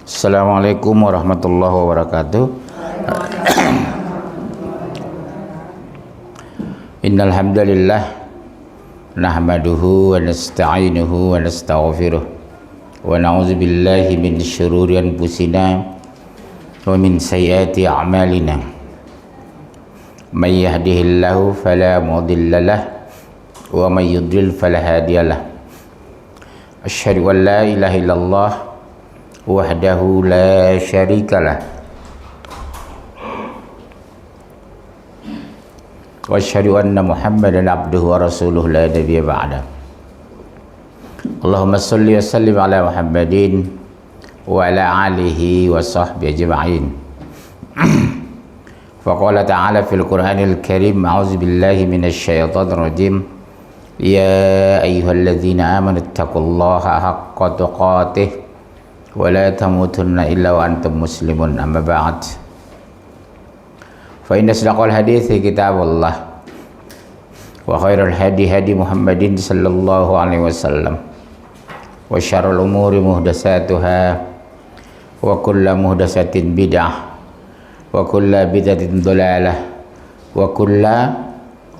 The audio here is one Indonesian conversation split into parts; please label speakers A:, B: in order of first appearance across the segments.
A: Assalamualaikum warahmatullahi wabarakatuh. Innal hamdalillah nahmaduhu wa nasta'inuhu wa nastaghfiruh wa na'udzu billahi min syururi anfusina wa min sayyiati a'malina. May yahdihillahu fala mudilla lahu wa may yudlil fala hadiya lahu. Asyhadu an la ilaha illallah wahdahu la syarikalah wa asyhadu anna Muhammadan abduhu wa rasuluhu la nabiyya ba'da. Allahumma shalli wa sallim ala Muhammadin wa ala alihi wa sahbihi ajma'in. Faqala ta'ala fil Qur'anil Karim, a'udzu billahi minasy syaithanir rajim. Ya ayyuhalladzina amanu taqullaha haqqa tuqatih wa la tamutunna illa wa antum muslimun, amma ba'd. Fa inna asdaqal hadithi kitabullah wa khairul hadi hadi Muhammadin sallallahu alaihi wasallam wa syarrul umuri muhdatsatuha wa kullu muhdatsatin bid'ah wa kullu bid'atin dhalalah wa kullu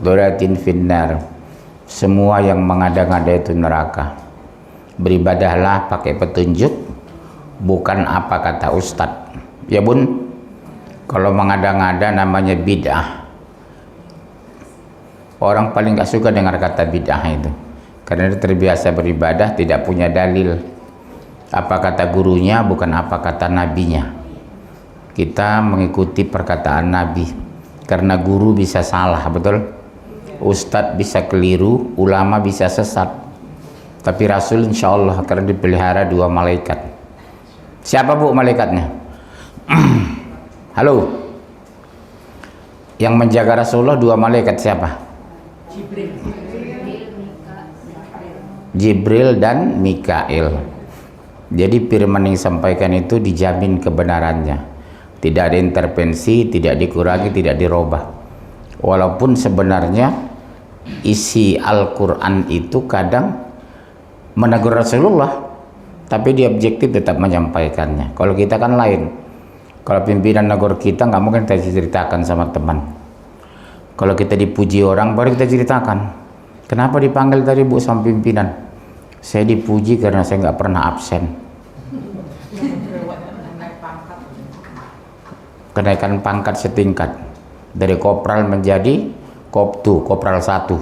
A: dhalalatin finnar. Semua yang mengada-ngada itu neraka. Beribadahlah pakai petunjuk, bukan apa kata ustadz. Ya bun, kalau mengada-ngada namanya bid'ah. Orang paling gak suka dengar kata bid'ah itu, karena dia terbiasa beribadah tidak punya dalil. Apa kata gurunya, bukan apa kata nabinya. Kita mengikuti perkataan nabi, karena guru bisa salah, betul? Ustadz bisa keliru, ulama bisa sesat, tapi Rasul insya Allah akan dipelihara dua malaikat. Siapa bu malaikatnya? Halo, yang menjaga Rasulullah dua malaikat siapa? Jibril dan Mikail. Jadi firman yang disampaikan itu dijamin kebenarannya, tidak ada intervensi, tidak dikurangi, tidak dirubah. Walaupun sebenarnya isi Al-Quran itu kadang menegur Rasulullah, tapi dia objektif tetap menyampaikannya. Kalau kita kan lain. Kalau pimpinan negur kita nggak mungkin kita ceritakan sama teman. Kalau kita dipuji orang baru kita ceritakan. Kenapa dipanggil tadi bu sama pimpinan? Saya dipuji karena saya nggak pernah absen. Kenaikan pangkat setingkat dari kopral menjadi Koptu, Kopral 1.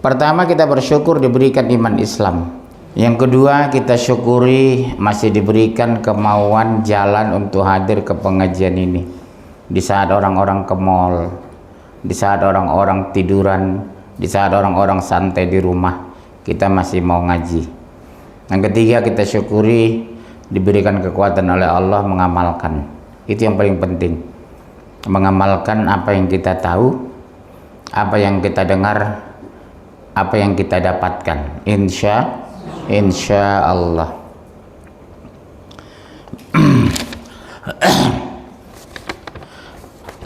A: Pertama, kita bersyukur diberikan iman Islam. Yang kedua, kita syukuri masih diberikan kemauan jalan untuk hadir ke pengajian ini. Di saat orang-orang ke mall, di saat orang-orang tiduran, di saat orang-orang santai di rumah, kita masih mau ngaji. Yang ketiga, kita syukuri diberikan kekuatan oleh Allah mengamalkan. Itu yang paling penting. Mengamalkan apa yang kita tahu, apa yang kita dengar, apa yang kita dapatkan. Insya Allah.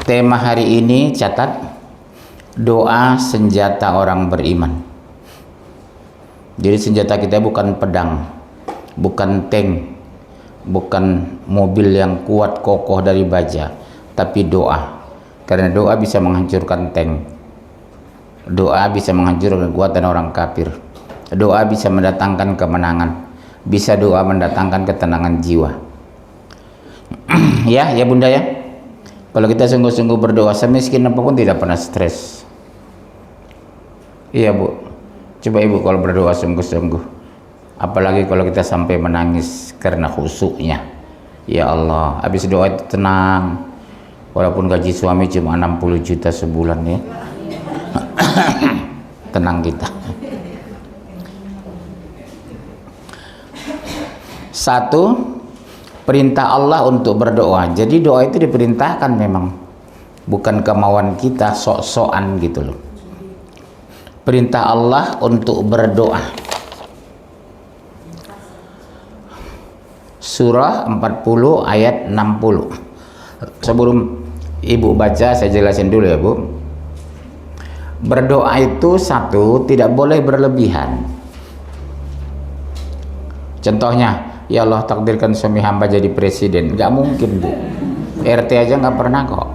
A: Tema hari ini, catat, doa senjata orang beriman. Jadi senjata kita bukan pedang, bukan tank, bukan mobil yang kuat kokoh dari baja, tapi doa. Karena doa bisa menghancurkan tank, doa bisa menghancurkan kekuatan orang kafir, doa bisa mendatangkan kemenangan, bisa doa mendatangkan ketenangan jiwa. Ya bunda ya, kalau kita sungguh-sungguh berdoa, semiskin apapun tidak pernah stres. Iya bu, coba ibu kalau berdoa sungguh-sungguh, apalagi kalau kita sampai menangis karena khusyuknya. Ya Allah, habis doa itu tenang. Walaupun gaji suami cuma 60 juta sebulan ya, tenang kita. Satu, perintah Allah untuk berdoa. Jadi doa itu diperintahkan memang, bukan kemauan kita sok-sokan gitu loh. Perintah Allah untuk berdoa. Surah 40 ayat 60. Sebelum ibu baca, saya jelasin dulu ya bu. Berdoa itu satu, tidak boleh berlebihan. Contohnya, ya Allah takdirkan suami hamba jadi presiden. Nggak mungkin Bu. RT aja nggak pernah kok.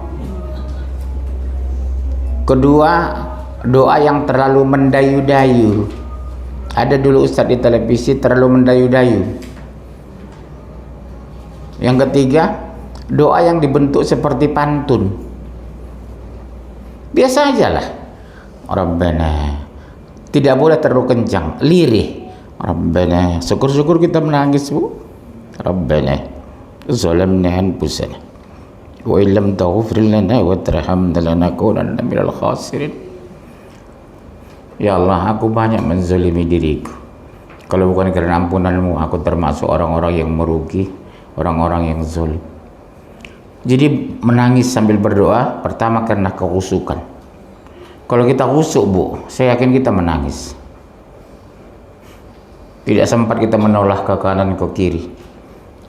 A: Kedua, doa yang terlalu mendayu-dayu. Ada dulu ustadz di televisi terlalu mendayu-dayu. Yang ketiga, doa yang dibentuk seperti pantun. Biasa aja lah. Rabbana. Tidak boleh terlalu kencang, lirih. Rabbana. Syukur-syukur kita menangis Bu. Rabbana. Zalamna anfusana. Wa illam taghfir lana wa tarhamna lanakunanna minal khasirin. Ya Allah, aku banyak menzalimi diriku. Kalau bukan karena ampunanmu, aku termasuk orang-orang yang merugi, orang-orang yang zalim. Jadi menangis sambil berdoa, pertama karena kekhusyukan. Kalau kita khusyuk Bu, saya yakin kita menangis. Tidak sempat kita menoleh ke kanan ke kiri.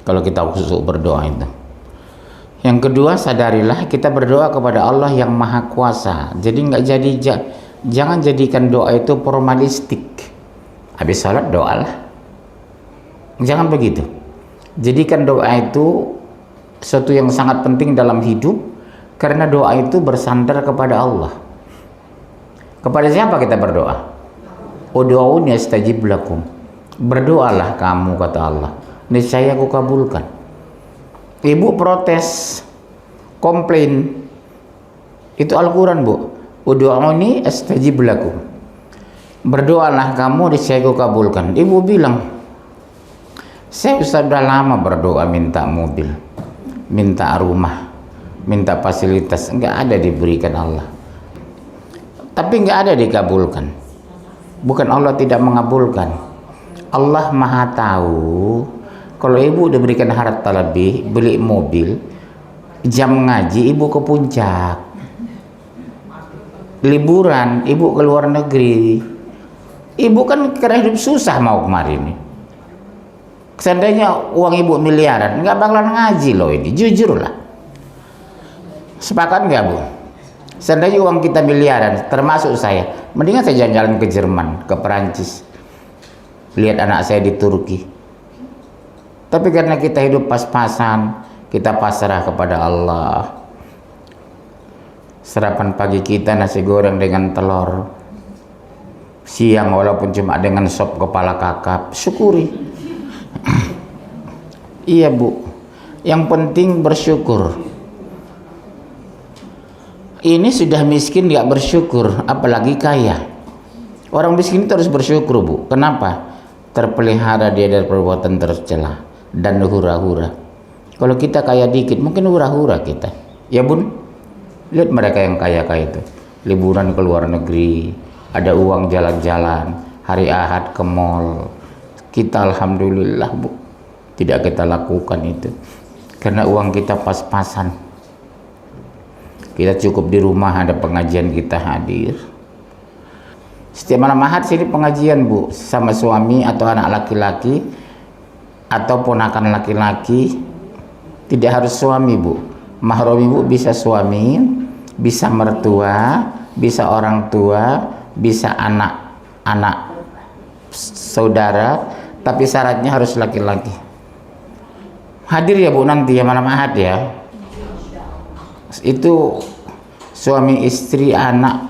A: Kalau kita khusyuk berdoa itu. Yang kedua, sadarilah kita berdoa kepada Allah yang Maha Kuasa. Jadi jangan jadikan doa itu formalistik. Habis salat doalah. Jangan begitu. Jadikan doa itu sesuatu yang sangat penting dalam hidup, karena doa itu bersandar kepada Allah. Kepada siapa kita berdoa? Ud'uuni astajib lakum. Berdoalah kamu, kata Allah, niscaya aku kabulkan. Ibu protes, komplain, itu Al-Quran Bu. Ud'uuni astajib lakum. Berdoalah kamu, niscaya aku kabulkan. Ibu bilang, saya sudah lama berdoa minta mobil, minta rumah, minta fasilitas, enggak ada diberikan Allah. Tapi nggak ada dikabulkan. Bukan Allah tidak mengabulkan. Allah Maha tahu. Kalau ibu udah berikan harta lebih, beli mobil, jam ngaji ibu ke puncak, liburan ibu ke luar negeri, ibu kan karena hidup susah mau kemarin. Seandainya uang ibu miliaran, nggak bakalan ngaji loh ini, jujur lah. Sepakat nggak Bu? Seandainya uang kita miliaran, termasuk saya, mendingan saya jalan-jalan ke Jerman, ke Perancis, lihat anak saya di Turki. Tapi karena kita hidup pas-pasan, kita pasrah kepada Allah. Sarapan pagi kita nasi goreng dengan telur, siang walaupun cuma dengan sop kepala kakap, syukuri. Iya Bu, yang penting bersyukur. Ini sudah miskin nggak bersyukur, apalagi kaya. Orang miskin itu harus bersyukur Bu. Kenapa? Terpelihara dia dari perbuatan tercela dan hura-hura. Kalau kita kaya dikit, mungkin hura-hura kita. Ya Bun, lihat mereka yang kaya-kaya itu, liburan ke luar negeri, ada uang jalan-jalan, hari Ahad ke mall. Kita alhamdulillah Bu, tidak kita lakukan itu, karena uang kita pas-pasan. Kita cukup di rumah, ada pengajian kita hadir. Setiap malam Ahad sini pengajian Bu, sama suami atau anak laki-laki atau ponakan laki-laki. Tidak harus suami Bu, mahram Ibu bisa suami, bisa mertua, bisa orang tua, bisa anak saudara, tapi syaratnya harus laki-laki. Hadir ya Bu nanti ya malam Ahad ya. Itu suami istri anak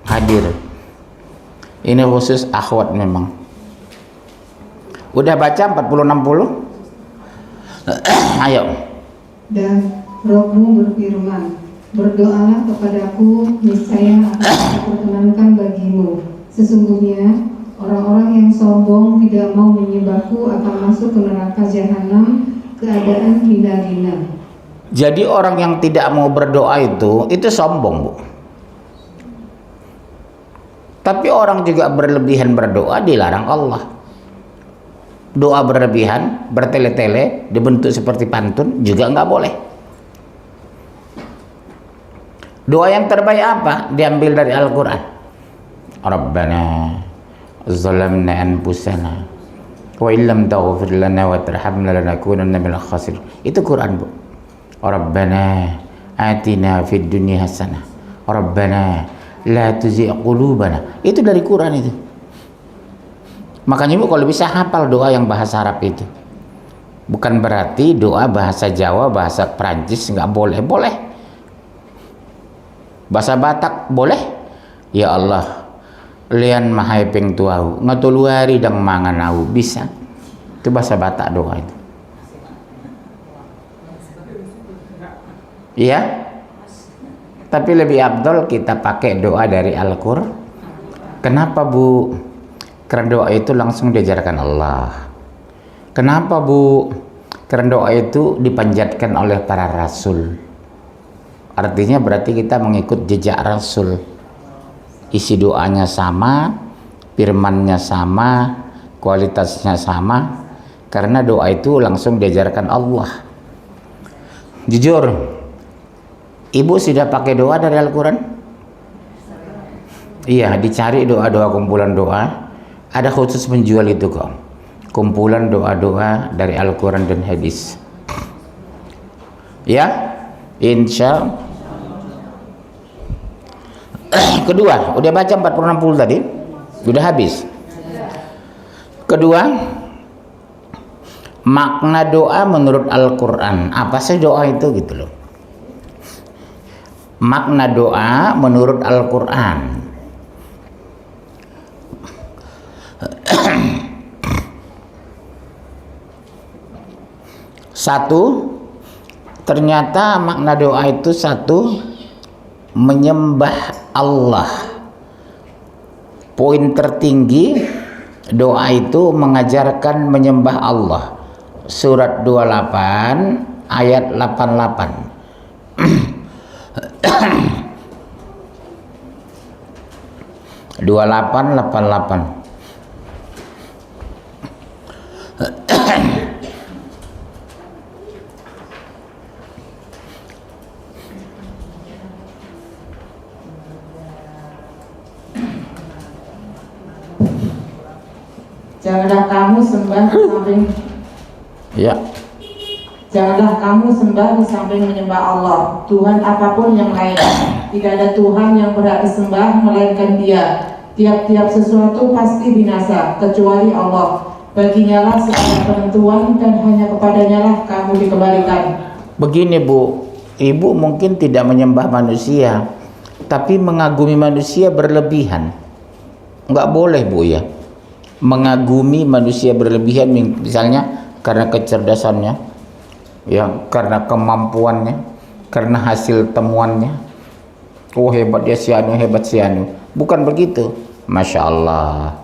A: hadir. Ini khusus akhwat memang. Udah baca 40-60? Ayo.
B: Dan Rohmu berfirman, berdoalah kepadaku, niscaya akan kuperkenankan bagimu. Sesungguhnya orang-orang yang sombong tidak mau menyembahku akan masuk ke neraka jahanam keadaan hina-hina.
A: Jadi orang yang tidak mau berdoa itu sombong Bu. Tapi orang juga berlebihan berdoa dilarang Allah. Doa berlebihan, bertele-tele, dibentuk seperti pantun juga nggak boleh. Doa yang terbaik apa? Diambil dari Al-Quran. Rabbana zalamna anfusana wa illam taghfir lana wa tarhamna lanakunanna minal khasirin. Itu Quran Bu. Rabbana atina fid dunya hasanah. Rabbana la tuzigh qulubana. Itu dari Quran itu. Makanya Bu kalau bisa hafal doa yang bahasa Arab itu. Bukan berarti doa bahasa Jawa, bahasa Perancis nggak boleh. Boleh. Bahasa Batak boleh. Ya Allah, lian mahai peng tuau, ngatuluari dang mangan au, bisa. Itu bahasa Batak doa itu. Iya. Tapi lebih afdol kita pakai doa dari Al-Qur'an. Kenapa, Bu? Karena doa itu langsung diajarkan Allah. Kenapa, Bu? Karena doa itu dipanjatkan oleh para rasul. Artinya berarti kita mengikut jejak rasul. Isi doanya sama, firmannya sama, kualitasnya sama. Karena doa itu langsung diajarkan Allah. Jujur, Ibu sudah pakai doa dari Al-Quran? Iya, dicari doa-doa, kumpulan doa. Ada khusus penjual itu kok, kumpulan doa-doa dari Al-Quran dan hadis. Ya, insya. Kedua, udah baca 40-60 tadi? Udah habis. Kedua, makna doa menurut Al-Quran. Apa sih doa itu gitu loh. Makna doa menurut Al-Quran. Satu, ternyata makna doa itu satu, menyembah Allah. Poin tertinggi doa itu mengajarkan menyembah Allah. Surat 28 ayat 88. 2888.
B: Janganlah kamu sembah di samping
A: Ya.
B: Janganlah kamu sembah di samping menyembah Allah, Tuhan apapun yang lain. Tidak ada Tuhan yang berhak disembah melainkan Dia. Tiap-tiap sesuatu pasti binasa kecuali Allah. Baginya lah segala penentuan dan hanya kepadanya lah kamu dikembalikan.
A: Begini, Bu, Ibu mungkin tidak menyembah manusia, tapi mengagumi manusia berlebihan. Nggak boleh, Bu, ya. Mengagumi manusia berlebihan, misalnya karena kecerdasannya, ya, karena kemampuannya, karena hasil temuannya. Oh, hebat dia si anu, hebat si anu. Bukan begitu. Masya Allah,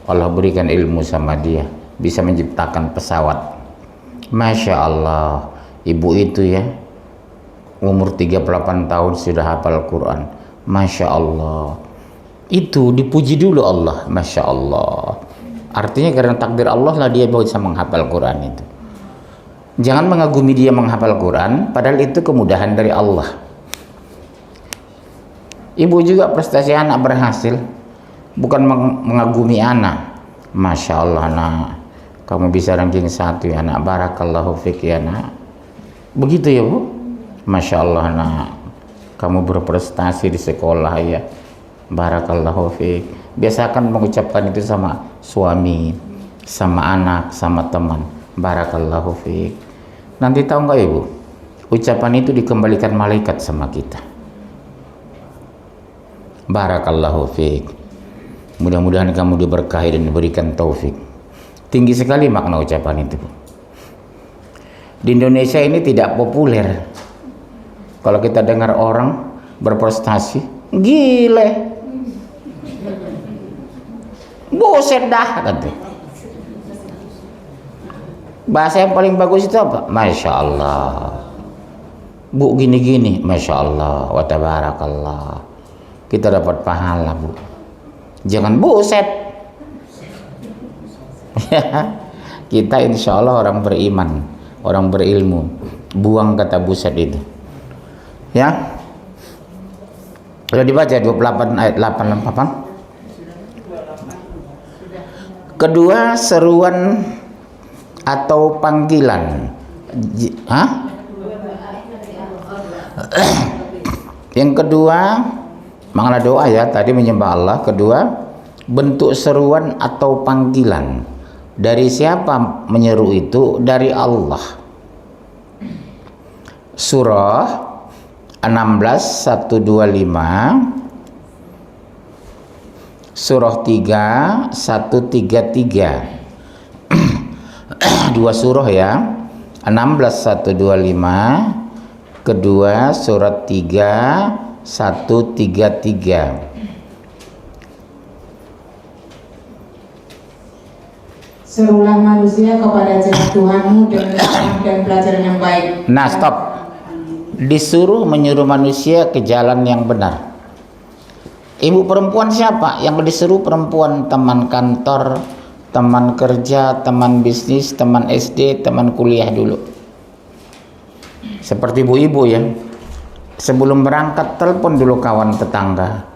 A: Allah berikan ilmu sama dia, bisa menciptakan pesawat. Masya Allah, ibu itu ya, umur 38 tahun sudah hafal Quran. Masya Allah. Itu dipuji dulu Allah. Masya Allah. Artinya karena takdir Allah lah dia bisa menghafal Quran itu. Jangan mengagumi dia menghafal Quran, padahal itu kemudahan dari Allah. Ibu juga prestasi anak berhasil, bukan mengagumi anak. Masya Allah, nak, kamu bisa ranking 1 ya, nak. Barakallahu fiq ya, nak. Begitu ya, Bu. Masya Allah, nak, kamu berprestasi di sekolah ya. Barakallahu fiq. Biasakan mengucapkan itu sama suami, sama anak, sama teman. Barakallahu fiq. Nanti tahu nggak, Ibu? Ucapan itu dikembalikan malaikat sama kita. Barakallahu fiq. Mudah-mudahan kamu diberkahi dan diberikan taufik. Tinggi sekali makna ucapan itu. Di Indonesia ini tidak populer. Kalau kita dengar orang berprestasi, gile, buset dah, kata. Bahasa yang paling bagus itu apa? Masya Allah. Bu, gini-gini, Masya Allah, wa tabarakallah. Kita dapat pahala, Bu. Jangan buset. Kita insya Allah orang beriman, orang berilmu. Buang kata buset itu. Ya. Sudah dibaca 28 ayat 88. Kedua, seruan atau panggilan. Yang kedua, makna doa ya, tadi menyembah Allah. Kedua, bentuk seruan atau panggilan Dari siapa menyeru itu? Dari Allah. Surah 16 125, Surah 3 133. Dua surah ya. 16 125, kedua surat 3 133.
B: Serulah manusia kepada jalan Tuhanmu dengan hikmah dan pelajaran yang baik.
A: Nah, stop. Disuruh menyuruh manusia ke jalan yang benar. Ibu perempuan siapa? Yang disuruh perempuan, teman kantor, teman kerja, teman bisnis, teman SD, teman kuliah dulu. Seperti ibu-ibu ya. Sebelum berangkat telepon dulu kawan tetangga,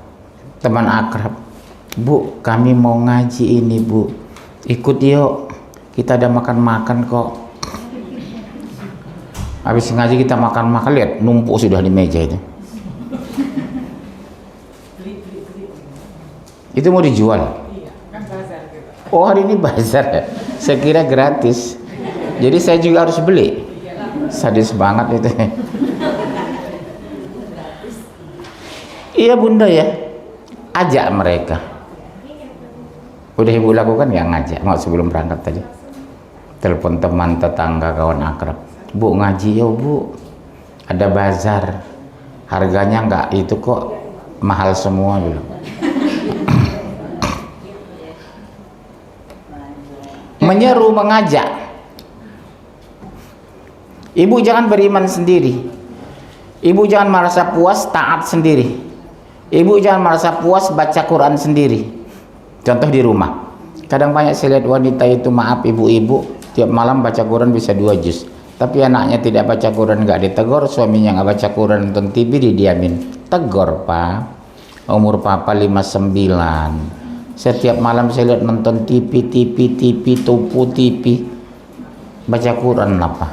A: teman akrab. Bu, kami mau ngaji ini bu. Ikut yuk. Kita ada makan-makan kok. Habis ngaji kita makan-makan, lihat numpuk sudah di meja itu. Itu mau dijual. Oh, hari ini bazar ya? Saya kira gratis. Jadi saya juga harus beli. Sadis banget itu. Iya bunda ya. Ajak mereka. Udah ibu lakukan ya, ngajak. Mau sebelum berangkat tadi. Telepon teman, tetangga, kawan akrab. Bu, ngaji ya bu. Ada bazar. Harganya enggak itu kok mahal semua dulu. Menyeru, mengajak. Ibu jangan beriman sendiri. Ibu jangan merasa puas taat sendiri. Ibu jangan merasa puas baca Quran sendiri. Contoh di rumah. Kadang banyak saya lihat wanita itu, maaf ibu-ibu, tiap malam baca Quran bisa 2 juz. Tapi anaknya tidak baca Quran, nggak ditegur. Suaminya nggak baca Quran, nonton TV didiamin. Tegur pak. Umur papa 59. Setiap malam saya lihat nonton TV, tupu TV. Baca Quran apa?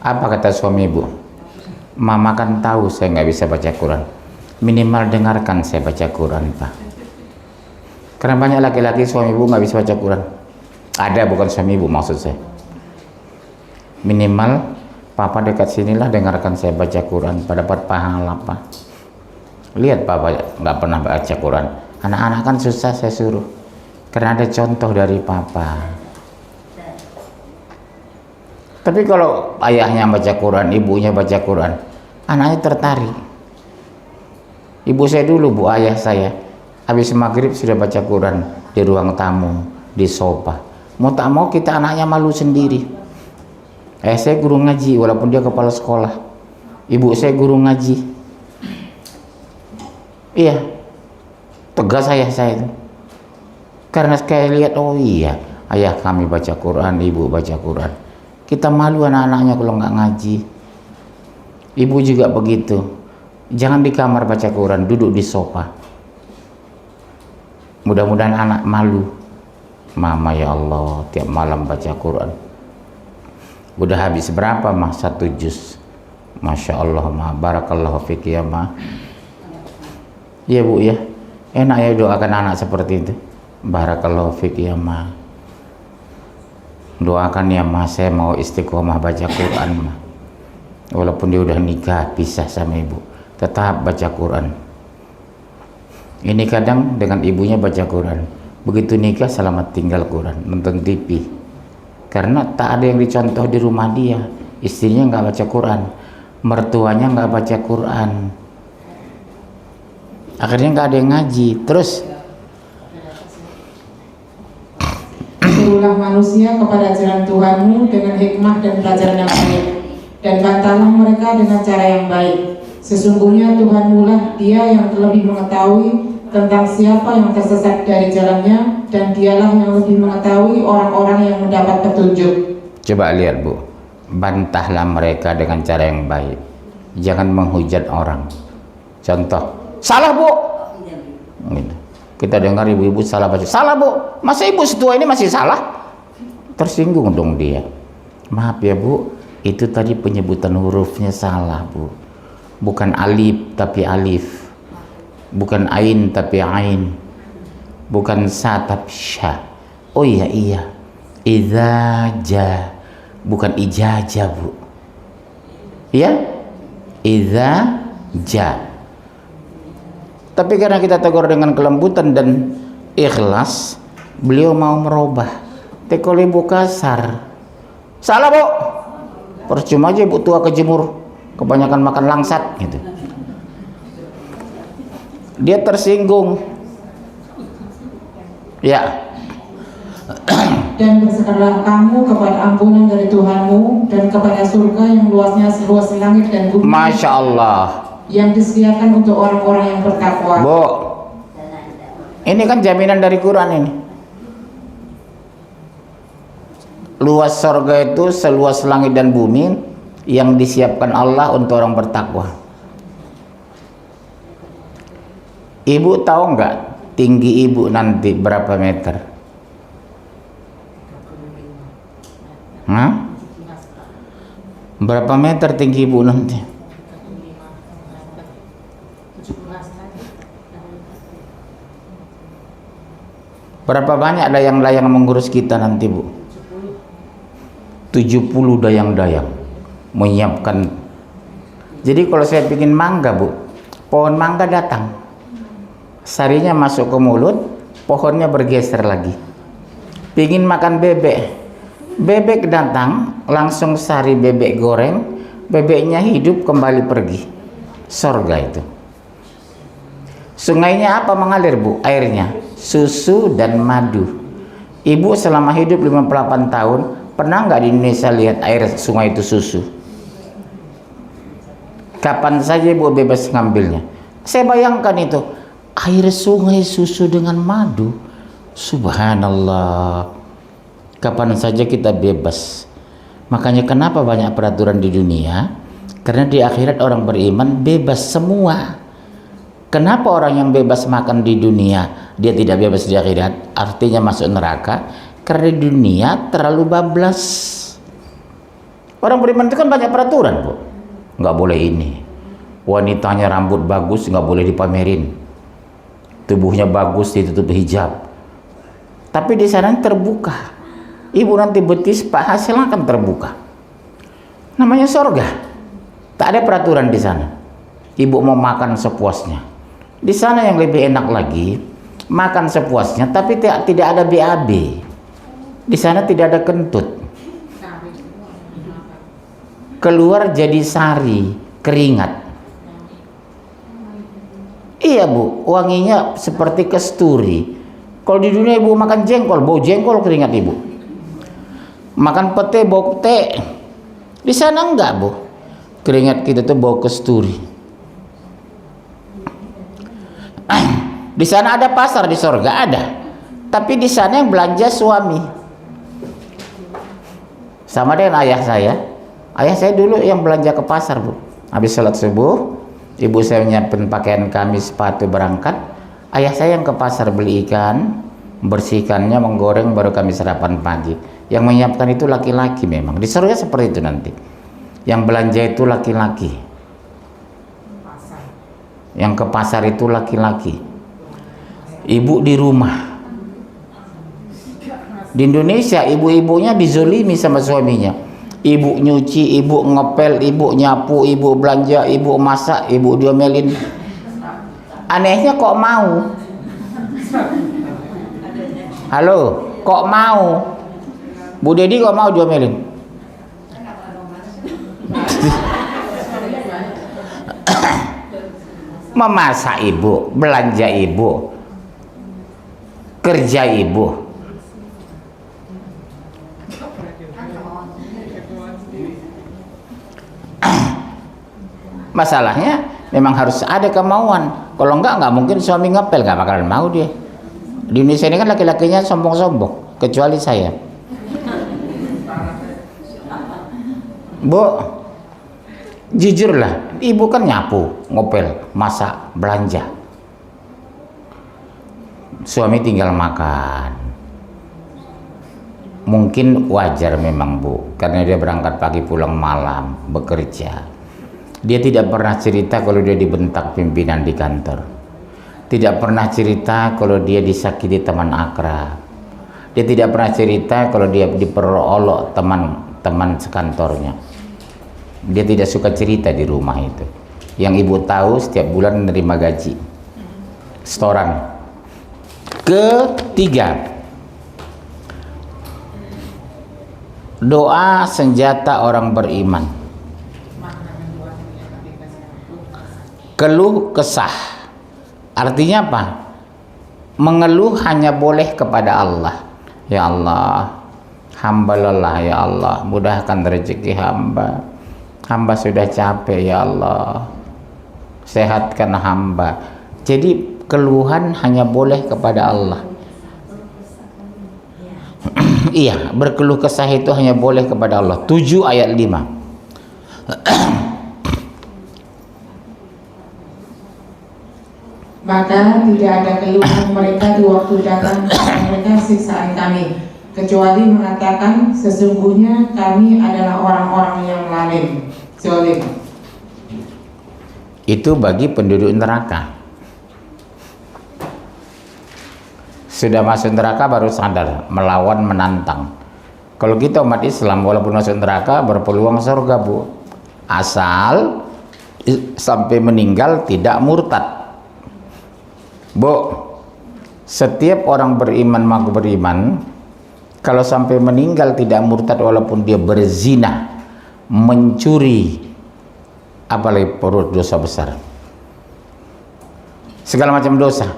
A: Apa kata suami ibu? Mama kan tahu saya nggak bisa baca Quran. Minimal dengarkan saya baca Quran pak. Karena banyak laki-laki suami ibu nggak bisa baca Quran. Ada, bukan suami ibu maksud saya. Minimal papa dekat sinilah dengarkan saya baca Quran, pada dapat pahala pak. Lihat papa nggak pernah baca Quran. Anak-anak kan susah saya suruh. Karena ada contoh dari papa. Tapi kalau ayahnya baca Quran, ibunya baca Quran, anaknya tertarik. Ibu saya dulu, bu ayah saya, habis maghrib sudah baca Quran di ruang tamu, di sofa. Mau tak mau kita anaknya malu sendiri. Saya guru ngaji, walaupun dia kepala sekolah. Ibu saya guru ngaji. Iya, tegas ayah saya itu. Karena saya lihat, oh iya, ayah kami baca Quran, ibu baca Quran. Kita malu anak-anaknya kalau nggak ngaji. Ibu juga begitu. Jangan di kamar baca Quran, duduk di sofa. Mudah-mudahan anak malu. Mama ya Allah, tiap malam baca Quran. Udah habis berapa mah? 1 juz. Masya Allah mah, barakallahu fiki ya mah. Iya bu ya, enak ya doakan anak seperti itu. Barakallahu fiki ya mah. Doakan ya mah, saya mau istiqomah baca Quran mah. Walaupun dia udah nikah, pisah sama ibu, tetap baca Quran. Ini kadang dengan ibunya baca Quran, begitu nikah selamat tinggal Quran, nonton TV. Karena tak ada yang dicontoh di rumah dia. Istrinya nggak baca Quran, mertuanya nggak baca Quran. Akhirnya nggak ada yang ngaji. Terus
B: Suruhlah manusia kepada jalan Tuhanmu dengan hikmah dan pelajaran yang baik, dan bantahlah mereka dengan cara yang baik. Sesungguhnya Tuhanmu lah dia yang lebih mengetahui tentang siapa yang tersesat dari jalannya, dan dialah yang lebih mengetahui orang-orang yang mendapat petunjuk.
A: coba lihat bu, bantahlah mereka dengan cara yang baik. Jangan menghujat orang. Contoh, salah bu. Gitu. Kita dengar ibu-ibu salah baca. Salah bu, masa ibu setua ini masih salah? Tersinggung dong dia. Maaf ya bu, itu tadi penyebutan hurufnya salah bu. Bukan alif tapi alif. Bukan ain tapi ain. bukan sa tapi sya. Oh iya, idza ja, bukan ijazah bu, ya, idza ja. Tapi karena kita tegur dengan kelembutan dan ikhlas, beliau mau merubah. Tekol ibu kasar, salah bu, percuma aja ibu tua kejemur, kebanyakan makan langsat gitu. Dia tersinggung, ya.
B: Dan bersekerlah kamu kepada ampunan dari Tuhanmu dan kepada surga yang luasnya seluas langit dan bumi.
A: Masya Allah.
B: Yang disediakan untuk orang-orang yang bertakwa.
A: Bu, ini kan jaminan dari Quran ini. Luas surga itu seluas langit dan bumi yang disiapkan Allah untuk orang bertakwa. Ibu tahu nggak tinggi ibu nanti berapa meter? Hah? Berapa meter tinggi ibu nanti? Berapa banyak dayang-dayang mengurus kita nanti bu? 70 dayang-dayang menyiapkan. Jadi kalau saya bikin mangga bu, pohon mangga datang, sarinya masuk ke mulut, pohonnya bergeser lagi. Pingin makan bebek, bebek datang, langsung sari bebek goreng, bebeknya hidup kembali pergi. Sorga itu. Sungainya apa mengalir bu? Airnya susu dan madu. Ibu selama hidup 58 tahun pernah nggak di Indonesia lihat air sungai itu susu? Kapan saja ibu bebas ngambilnya. Saya bayangkan itu, air sungai susu dengan madu. Subhanallah. Kapan saja kita bebas. Makanya kenapa banyak peraturan di dunia? Karena di akhirat orang beriman bebas semua. Kenapa orang yang bebas makan di dunia dia tidak bebas di akhirat? Artinya masuk neraka. Karena di dunia terlalu bablas. Orang beriman itu kan banyak peraturan bu. Nggak boleh ini. Wanitanya rambut bagus nggak boleh dipamerin. Tubuhnya bagus ditutup hijab. Tapi di sana terbuka. Ibu nanti betis paha silakan terbuka. Namanya sorga. Tak ada peraturan di sana. Ibu mau makan sepuasnya. Di sana yang lebih enak lagi, makan sepuasnya, tapi tidak ada BAB. Di sana tidak ada kentut. Keluar jadi sari, keringat. Iya bu, wanginya seperti kasturi. Kalau di dunia ibu makan jengkol, bau jengkol keringat ibu. Makan pete, bau pete. Di sana enggak bu. Keringat kita tuh bau kasturi. Di sana ada pasar, di sorga ada. Tapi di sana yang belanja suami. Sama dengan ayah saya. Ayah saya dulu yang belanja ke pasar bu. Habis sholat subuh, ibu saya menyiapkan pakaian kami, sepatu berangkat. Ayah saya yang ke pasar beli ikan, bersihkannya, menggoreng, baru kami sarapan pagi. Yang menyiapkan itu laki-laki memang. Di sorga seperti itu nanti. Yang belanja itu laki-laki. Yang ke pasar itu laki-laki. Ibu di rumah. Di Indonesia ibu-ibunya dizolimi sama suaminya. Ibu nyuci, ibu ngepel, ibu nyapu, ibu belanja, ibu masak, ibu diomelin. Anehnya kok mau? Halo, kok mau? Bu Dedi kok mau diomelin? Memasak ibu, belanja ibu, kerja ibu. Masalahnya memang harus ada kemauan. Kalau enggak mungkin suami ngepel, nggak bakalan mau dia. Di Indonesia ini kan laki-lakinya sombong-sombong, kecuali saya. Bu, jujurlah, ibu kan nyapu, ngopel, masak, belanja. Suami tinggal makan. Mungkin wajar memang bu, karena dia berangkat pagi pulang malam, bekerja. Dia tidak pernah cerita kalau dia dibentak pimpinan di kantor. Tidak pernah cerita kalau dia disakiti teman akrab. Dia tidak pernah cerita kalau dia diperolok teman-teman sekantornya. Dia tidak suka cerita di rumah itu. Yang ibu tahu setiap bulan menerima gaji, setoran. Ketiga, doa senjata orang beriman. Keluh kesah. Artinya apa? Mengeluh hanya boleh kepada Allah. Ya Allah, hamba lelah ya Allah, mudahkan rezeki hamba. Hamba sudah capek ya Allah, sehatkan hamba. Jadi keluhan hanya boleh kepada Allah. Iya, berkeluh kesah itu hanya boleh kepada Allah. 7 ayat 5.
B: Maka tidak ada keluhan mereka di waktu datang kepada mereka siksaan kami, kecuali mengatakan sesungguhnya kami adalah orang-orang yang zalim.
A: Itu bagi penduduk neraka. Sudah masuk neraka baru sadar, melawan, menantang. Kalau kita umat Islam walaupun masuk neraka berpeluang surga, Bu, asal sampai meninggal tidak murtad. Bu, setiap orang beriman maka beriman, kalau sampai meninggal tidak murtad walaupun dia berzina, mencuri, apalagi perut dosa besar, segala macam dosa,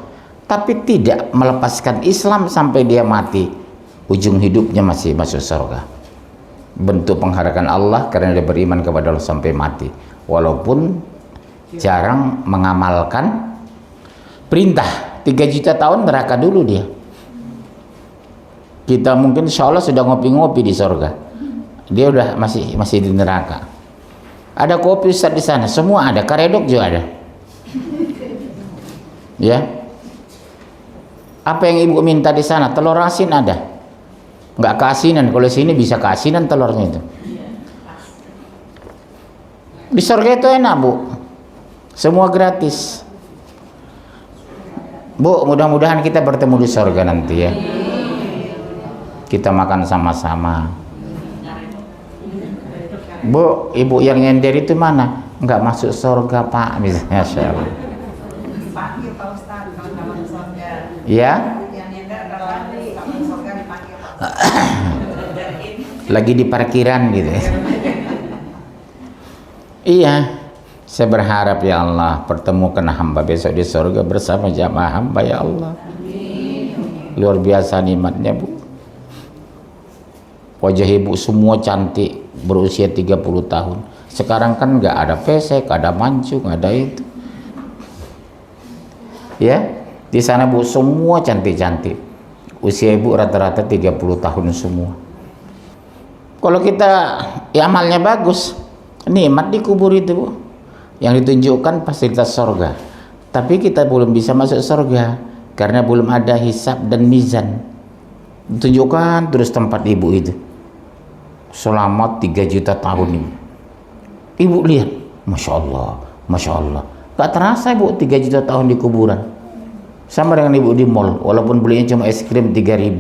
A: tapi tidak melepaskan Islam sampai dia mati, ujung hidupnya masih masuk surga. Bentuk penghargaan Allah karena dia beriman kepada Allah sampai mati, walaupun jarang mengamalkan perintah. 3 juta tahun neraka dulu dia. Kita mungkin insya Allah sudah ngopi-ngopi di surga, dia udah masih di neraka. Ada kopi Ustaz di sana, semua ada, karedok juga ada. Ya, apa yang ibu minta di sana, telur asin ada, nggak keasinan. Kalau sini bisa keasinan telurnya itu. Di surga itu enak, Bu, semua gratis. Bu, mudah-mudahan kita bertemu di surga nanti ya. Kita makan sama-sama. Bu, ibu yang nyender itu mana? Enggak masuk surga, Pak, misalnya. Ya? Lagi di parkiran gitu. Iya. Saya berharap ya Allah pertemukan hamba besok di surga bersama jamaah hamba ya Allah. Luar biasa nikmatnya, Bu. Wajah ibu semua cantik, berusia 30 tahun. Sekarang kan nggak ada pesek, ada mancung, ada itu. Ya, di sana Bu semua cantik-cantik. Usia ibu rata-rata 30 tahun semua. Kalau kita ya amalnya bagus, nikmat di kubur itu, Bu. Yang ditunjukkan fasilitas surga, tapi kita belum bisa masuk surga karena belum ada hisab dan mizan. Ditunjukkan terus tempat ibu itu selama 3 juta tahun ini. Ibu lihat, Masya Allah, Masya Allah, gak terasa ibu 3 juta tahun di kuburan. Sama dengan ibu di mall, walaupun belinya cuma es krim 3.000,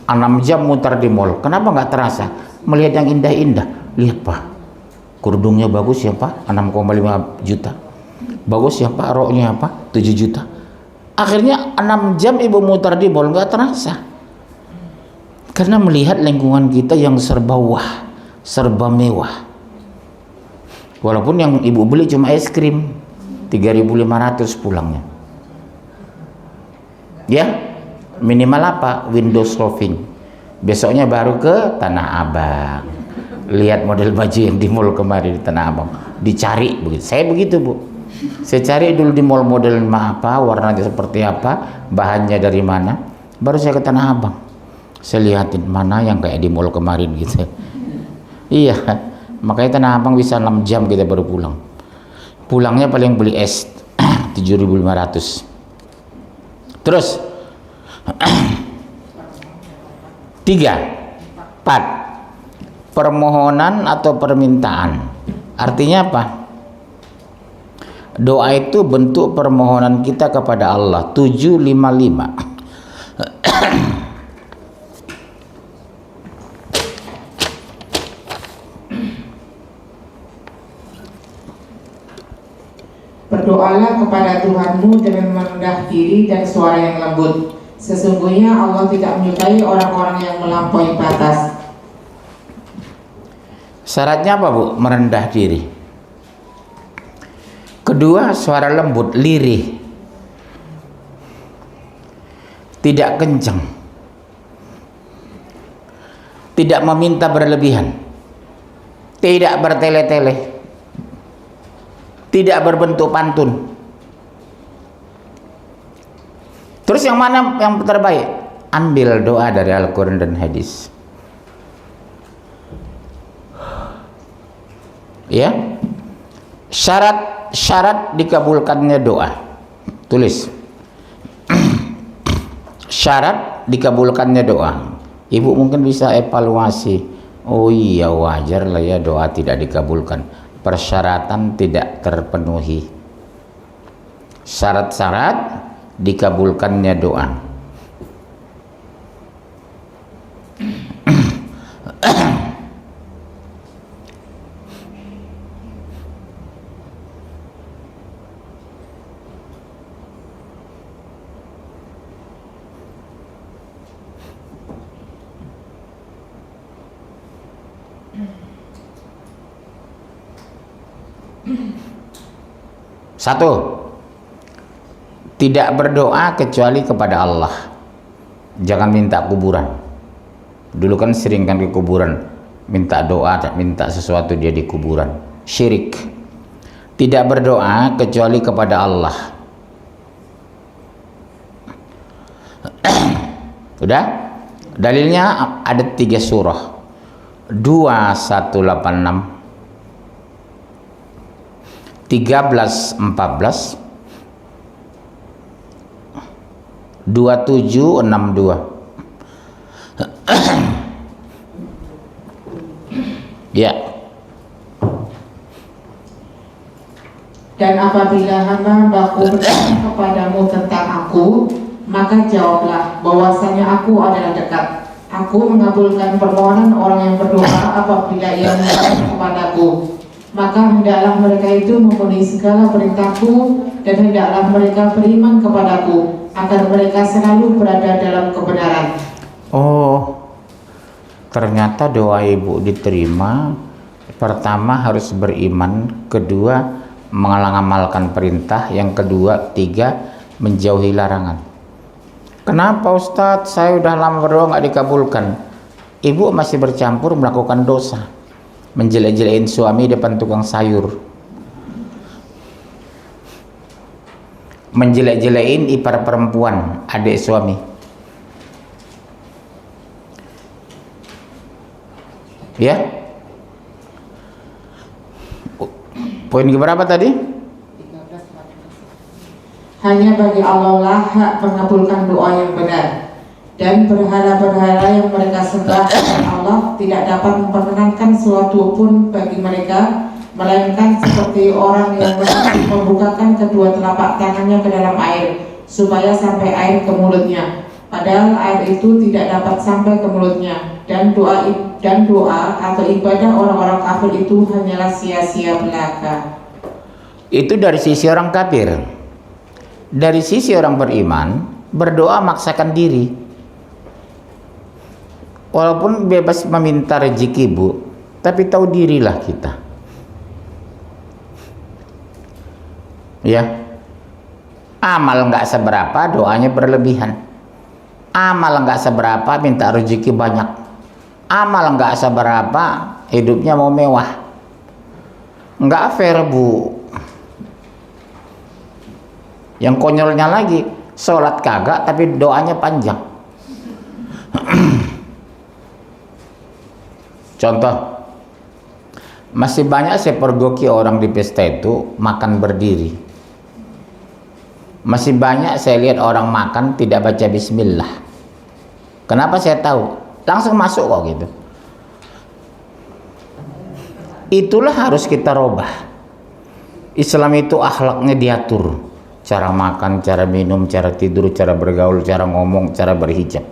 A: 6 jam mutar di mall. Kenapa gak terasa melihat yang indah-indah? Lihat, Pak, kerudungnya bagus ya Pak, 6,5 juta. Bagus ya Pak, roknya apa, 7 juta. Akhirnya 6 jam ibu mutar di mall nggak terasa. Karena melihat lingkungan kita yang serba wah, serba mewah. Walaupun yang ibu beli cuma es krim 3.500 pulangnya. Ya, minimal apa? Window shopping. Besoknya baru ke Tanah Abang. Lihat model baju yang di mall kemarin di Tanah Abang, dicari begitu. Saya begitu, Bu. Saya cari dulu di mall model apa, warnanya seperti apa, bahannya dari mana, baru saya ke Tanah Abang. Saya lihatin mana yang kayak di mall kemarin gitu. Iya, makanya Tanah Abang bisa 6 jam kita baru pulang. Pulangnya paling beli es 7.500. Terus 4 permohonan atau permintaan. Artinya apa? Doa itu bentuk permohonan kita kepada Allah. 755.
B: Berdoalah kepada Tuhanmu dengan merendah diri dan suara yang lembut. Sesungguhnya Allah tidak menyukai orang-orang yang melampaui batas.
A: Syaratnya apa, Bu? Merendah diri. Kedua, suara lembut, lirih. Tidak kencang. Tidak meminta berlebihan. Tidak bertele-tele. Tidak berbentuk pantun. Terus yang mana yang terbaik? Ambil doa dari Al-Quran dan hadis. Ya, syarat dikabulkannya doa. Tulis. Syarat dikabulkannya doa. Ibu mungkin bisa evaluasi. Oh iya, wajar lah ya doa tidak dikabulkan. Persyaratan tidak terpenuhi. Syarat-syarat dikabulkannya doa. Satu, tidak berdoa kecuali kepada Allah. Jangan minta kuburan. Dulu kan sering kan ke kuburan, minta doa, minta sesuatu dia di kuburan. Syirik. Tidak berdoa kecuali kepada Allah. Udah? Dalilnya ada 3 surah. 2186, 1314, 2762. Ya.
B: Dan apabila hamba-hambaku bertanya kepadamu tentang aku, maka jawablah bahwasanya aku adalah dekat. Aku mengabulkan permohonan orang yang berdoa apabila ia memohon kepadaku. Maka hendaklah mereka itu memenuhi segala perintahku, dan hendaklah mereka beriman kepadaku, agar mereka selalu berada dalam kebenaran.
A: Oh, ternyata doa ibu diterima. Pertama harus beriman, kedua mengamalkan perintah, yang kedua, 3 menjauhi larangan. Kenapa Ustadz saya udah lama berdoa nggak dikabulkan? Ibu masih bercampur melakukan dosa, menjelek-jelekin suami depan tukang sayur, menjelek-jelekin ipar perempuan adik suami. Ya, poin keberapa tadi?
B: Hanya bagi Allah lah hak mengabulkan doa yang benar, dan berhala-berhala yang mereka sembah Allah tidak dapat memperkenankan suatu pun bagi mereka, melainkan seperti orang yang membukakan kedua telapak tangannya ke dalam air supaya sampai air ke mulutnya, padahal air itu tidak dapat sampai ke mulutnya, dan doa atau ibadah orang-orang kafir itu hanyalah sia-sia belaka.
A: Itu dari sisi orang kafir. Dari sisi orang beriman, berdoa maksakan diri. Walaupun bebas meminta rezeki, Bu, tapi tahu dirilah kita. Ya, amal nggak seberapa, doanya berlebihan. Amal nggak seberapa, minta rezeki banyak. Amal nggak seberapa, hidupnya mau mewah. Nggak fair, Bu. Yang konyolnya lagi, sholat kagak tapi doanya panjang. Contoh, masih banyak saya pergoki orang di pesta itu makan berdiri. Masih banyak saya lihat orang makan tidak baca bismillah. Kenapa saya tahu? Langsung masuk kok gitu. Itulah harus kita robah. Islam itu akhlaknya diatur, cara makan, cara minum, cara tidur, cara bergaul, cara ngomong, cara berhijab.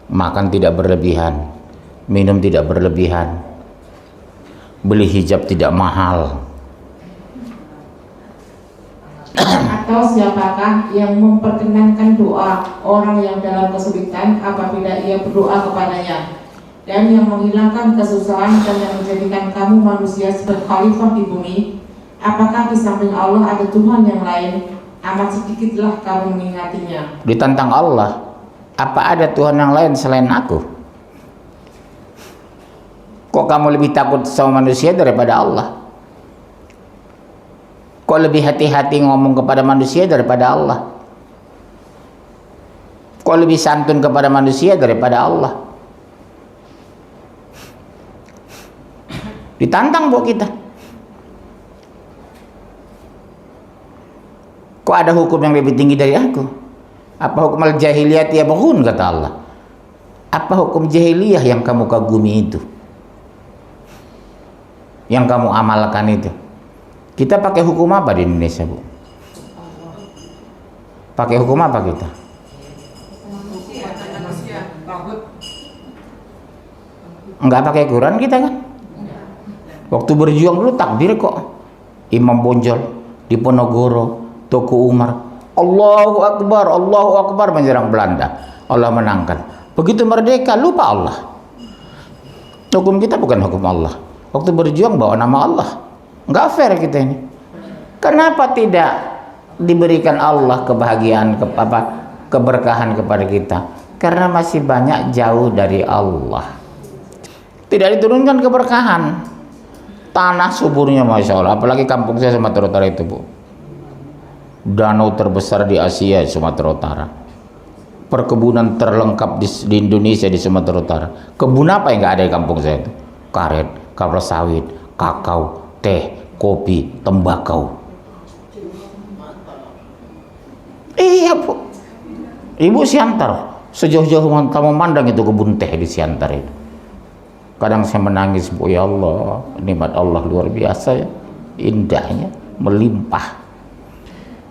A: Makan tidak berlebihan, minum tidak berlebihan, beli hijab tidak mahal.
B: Atau siapakah yang memperkenankan doa orang yang dalam kesulitan apabila ia berdoa kepadanya, dan yang menghilangkan kesusahan dan yang menjadikan kamu manusia sebagai khalifah di bumi? Apakah di samping Allah ada Tuhan yang lain? Amat sedikitlah kamu mengingatinya.
A: Ditantang Allah, apa ada Tuhan yang lain selain aku? Kok kamu lebih takut sama manusia daripada Allah? Kok lebih hati-hati ngomong kepada manusia daripada Allah? Kok lebih santun kepada manusia daripada Allah? Ditantang bu kita. Kok ada hukum yang lebih tinggi dari aku? Apa hukum al-jahiliyah ya baghun, kata Allah. Apa hukum jahiliyah yang kamu kagumi itu? Yang kamu amalkan itu? Kita pakai hukum apa di Indonesia, Bu? Pakai hukum apa kita? Enggak pakai Quran kita kan? Waktu berjuang dulu takbir kok. Imam Bonjol di Ponorogo, Toko Umar, Allahu Akbar menyerang Belanda. Allah menangkan. Begitu merdeka lupa Allah. Hukum kita bukan hukum Allah. Waktu berjuang bawa nama Allah. Nggak fair kita ini. Kenapa tidak diberikan Allah kebahagiaan, keberkahan kepada kita? Karena masih banyak jauh dari Allah. Tidak diturunkan keberkahan. Tanah suburnya Masya Allah. Apalagi kampung saya Sumatera Utara itu, Bu. Danau terbesar di Asia Sumatera Utara. Perkebunan terlengkap di Indonesia di Sumatera Utara. Kebun apa yang nggak ada di kampung saya itu? Karet, kelapa sawit, kakao, teh, kopi, tembakau. Iya, Bu. Ibu Siantar, sejauh-jauh kamu mandang itu kebun teh di Siantar itu. Kadang saya menangis, Bu, ya Allah, nikmat Allah luar biasa ya, indahnya, melimpah.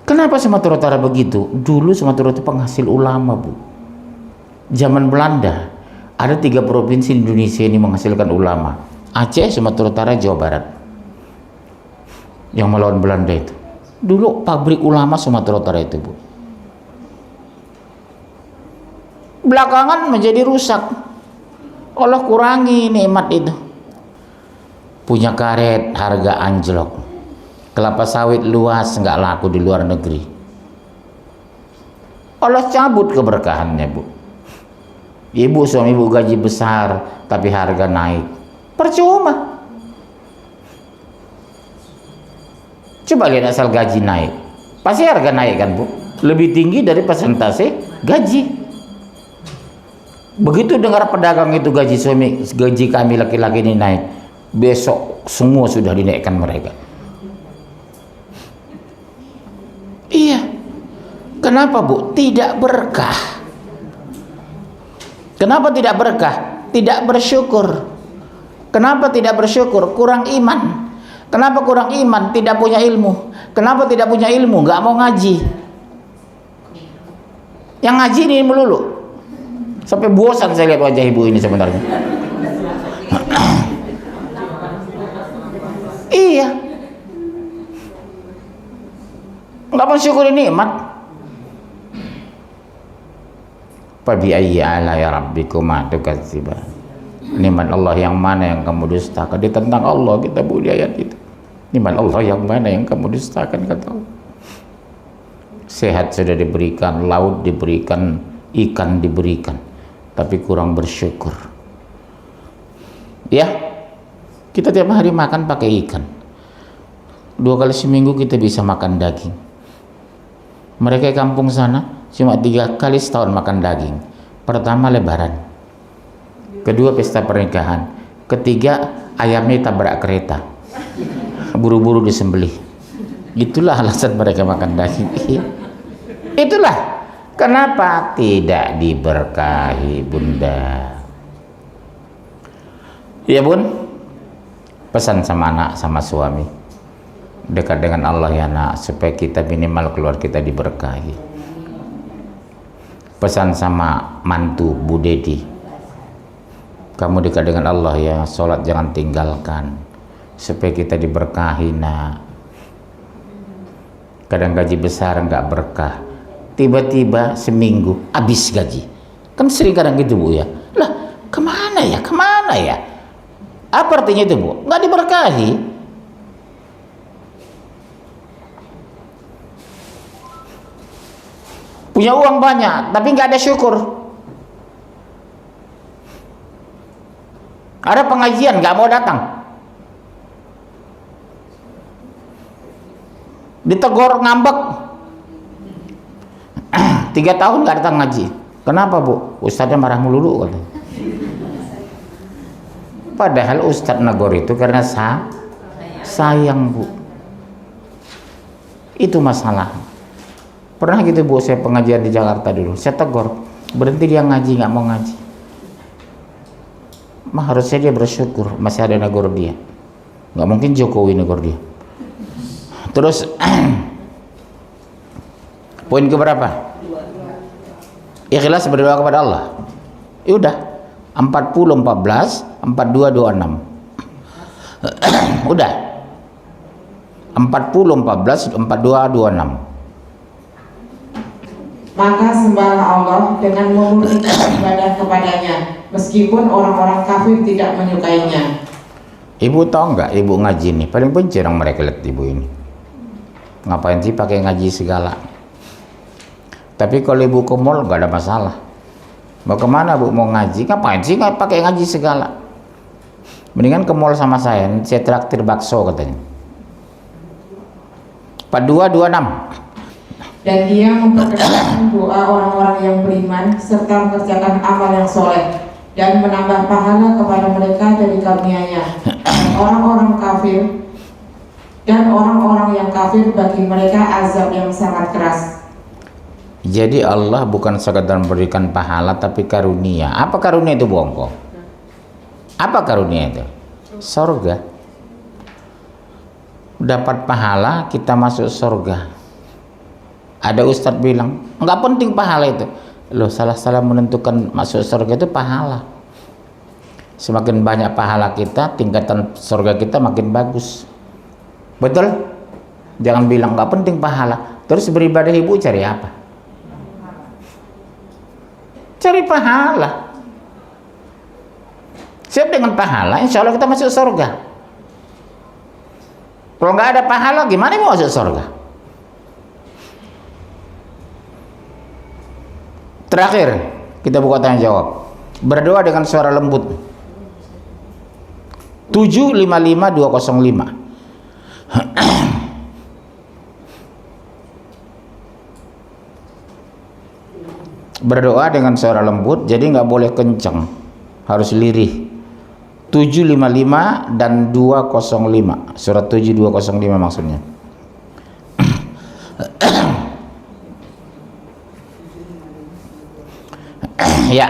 A: Kenapa Sumatera Utara begitu? Dulu Sumatera Utara penghasil ulama, Bu. Zaman Belanda, ada 3 provinsi di Indonesia ini menghasilkan ulama. Aceh, Sumatera Utara, Jawa Barat. Yang melawan Belanda itu. Dulu pabrik ulama Sumatera Utara itu, Bu. Belakangan menjadi rusak. Allah kurangi nikmat itu. Punya karet harga anjlok, kelapa sawit luas nggak laku di luar negeri. Allah cabut keberkahannya, Bu. Ibu suami ibu gaji besar tapi harga naik, percuma. Coba lihat asal gaji naik, pasti harga naik kan, Bu, lebih tinggi dari persentase gaji. Begitu dengar pedagang itu gaji kami laki-laki ini naik, besok semua sudah dinaikkan mereka. Iya. Kenapa, Bu? Tidak berkah. Kenapa tidak berkah? Tidak bersyukur. Kenapa tidak bersyukur? Kurang iman. Kenapa kurang iman? Tidak punya ilmu. Kenapa tidak punya ilmu? Nggak mau ngaji. Yang ngaji ini melulu. Sampai bosan saya lihat wajah ibu ini sebenarnya. Iya. Nggak mensyukuri nikmat. Fabi ayyi ala'i rabbikuma tukadziban. Nikmat Allah yang mana yang kamu dustakan? Ditentang Allah kita, Bu, di ayat itu. Nikmat Allah yang mana yang kamu dustakan, kata Allah. Sehat sudah diberikan, laut diberikan, ikan diberikan, tapi kurang bersyukur. Ya, kita tiap hari makan pakai ikan. 2 kali seminggu kita bisa makan daging. Mereka kampung sana cuma 3 kali setahun makan daging. Pertama lebaran, kedua pesta pernikahan, ketiga ayamnya tabrak kereta, buru-buru disembelih. Itulah alasan mereka makan daging. Itulah kenapa tidak diberkahi, Bunda. Ya, Bun. Pesan sama anak, sama suami, dekat dengan Allah ya nak, supaya kita minimal keluar kita diberkahi. Pesan sama mantu Bu Dedi, kamu dekat dengan Allah ya, sholat jangan tinggalkan, supaya kita diberkahi nak. Kadang gaji besar nggak berkah, tiba-tiba seminggu habis gaji, kan sering kadang gitu Bu ya. Lah kemana ya, apa artinya itu Bu? Nggak diberkahi. Punya uang banyak tapi nggak ada syukur. Ada pengajian nggak mau datang, ditegur ngambek. 3 tahun nggak datang ngaji. Kenapa Bu? Ustadznya marah melulu katanya. Padahal Ustadz negor itu karena sayang Bu. Itu masalah. Pernah gitu Bu, saya pengajian di Jakarta dulu, saya tegur, berhenti dia ngaji, nggak mau ngaji. Harusnya dia bersyukur masih ada negor dia. Nggak mungkin Jokowi negor dia. Terus poin keberapa? Ikhlas berdoa kepada Allah. Ya udah, 40-14, 42-26. Udah. 40-14, 42-26.
B: Maka sembahlah Allah dengan memurnikan ibadah kepadanya, meskipun orang-orang kafir tidak menyukainya.
A: Ibu tahu nggak, ibu ngaji nih, paling benci orang mereka lihat ibu ini. Ngapain sih pakai ngaji segala? Tapi kalau ibu ke mall nggak ada masalah. Mau kemana Bu? Mau ngaji? Ngapain sih nggak pakai ngaji segala? Mendingan ke mall sama saya traktir bakso katanya. 42-26.
B: Dan dia memperketatkan doa orang-orang yang beriman serta mengerjakan amal yang soleh dan menambah pahala kepada mereka dari karunia-Nya. Orang-orang yang kafir bagi mereka azab yang sangat keras.
A: Jadi Allah bukan sekadar memberikan pahala tapi karunia. Apa karunia itu Bongko? Apa karunia itu? Sorga. Dapat pahala kita masuk sorga. Ada ustadz bilang nggak penting pahala itu. Loh, salah menentukan masuk surga itu pahala. Semakin banyak pahala kita, tingkatan surga kita makin bagus. Betul? Jangan bilang nggak penting pahala. Terus beribadah ibu cari apa? Cari pahala. Siap dengan pahala, insya Allah kita masuk surga. Kalau nggak ada pahala, gimana mau masuk surga? Terakhir, kita buka tanya jawab. Berdoa dengan suara lembut. 755-205. Berdoa dengan suara lembut, jadi nggak boleh kenceng, harus lirih. 755 dan 205. Surat 7205 maksudnya. Ya.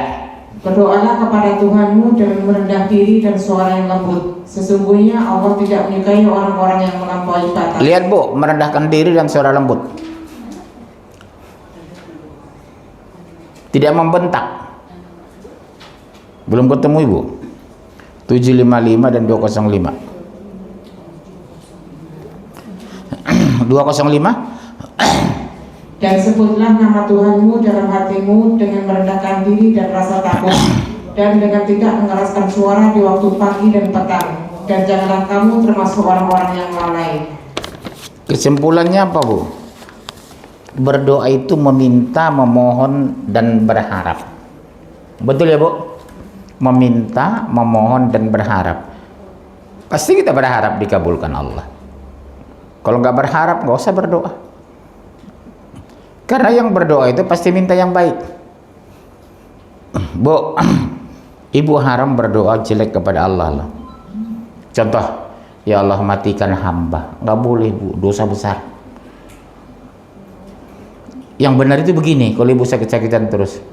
B: Berdoalah kepada Tuhanmu dengan merendah diri dan suara yang lembut. Sesungguhnya Allah tidak menyukai orang-orang yang melampaui batas.
A: Lihat Bu, merendahkan diri dan suara lembut. Tidak membentak. Belum ketemu Ibu. 755 dan 205. 205.
B: Dan sebutlah nama Tuhanmu dalam hatimu dengan merendahkan diri dan rasa takut, dan dengan tidak mengeraskan suara di waktu pagi dan petang, dan janganlah kamu termasuk orang-orang yang lalai.
A: Kesimpulannya apa Bu? Berdoa itu meminta, memohon, dan berharap. Betul ya Bu? Meminta, memohon, dan berharap. Pasti kita berharap dikabulkan Allah. Kalau nggak berharap, nggak usah berdoa. Karena yang berdoa itu pasti minta yang baik. Bu, ibu haram berdoa jelek kepada Allah loh. Contoh, ya Allah matikan hamba. Nggak boleh Bu, dosa besar. Yang benar itu begini, kalau ibu sakit-sakitan terus,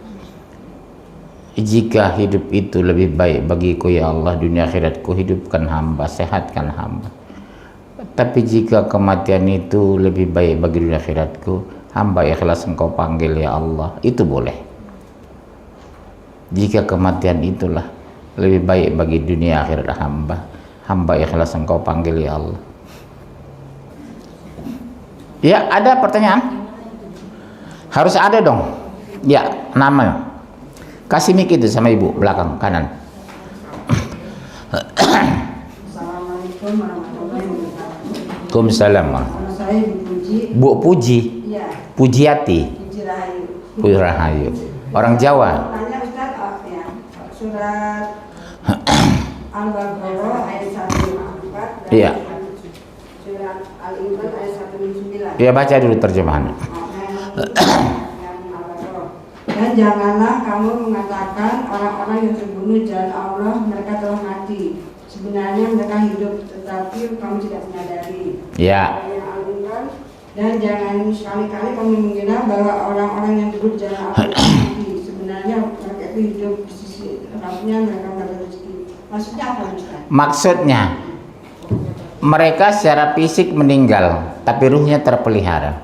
A: jika hidup itu lebih baik bagiku ya Allah, dunia akhiratku, hidupkan hamba, sehatkan hamba. Tapi jika kematian itu lebih baik bagi dunia akhiratku, hamba ikhlas engkau panggil ya Allah, itu boleh. Jika kematian itulah lebih baik bagi dunia akhirat hamba, hamba ikhlas engkau panggil ya Allah. Ya, ada pertanyaan? Harus ada dong. Ya, nama. Kasih mic itu sama ibu belakang kanan.
C: Assalamualaikum warahmatullahi wabarakatuh.
A: Waalaikumsalam.
C: Nama saya Ibu Puji.
A: Bu Puji.
C: Iya.
A: Pujiati.
C: Puji Rahayu.
A: Puji Rahayu. Orang Jawa.
C: Tanya Ustaz, ya, surat Al-Baqarah ayat 154 dan
A: Iya.
C: surat Al-Imran ayat 109.
A: Ya, baca dulu terjemahannya.
C: Dan janganlah kamu mengatakan orang-orang yang terbunuh jalan Allah mereka telah mati. Sebenarnya mereka hidup, tetapi kamu tidak menyadari.
A: Ya.
C: Dan jangan sekali-kali kamu mengira bahwa orang-orang yang hidup jalan Allah mati. Sebenarnya mereka itu hidup di sisi Rabbnya, mereka mendapat rezeki. Maksudnya apa, Ustaz?
A: Maksudnya mereka secara fisik meninggal, tapi ruhnya terpelihara,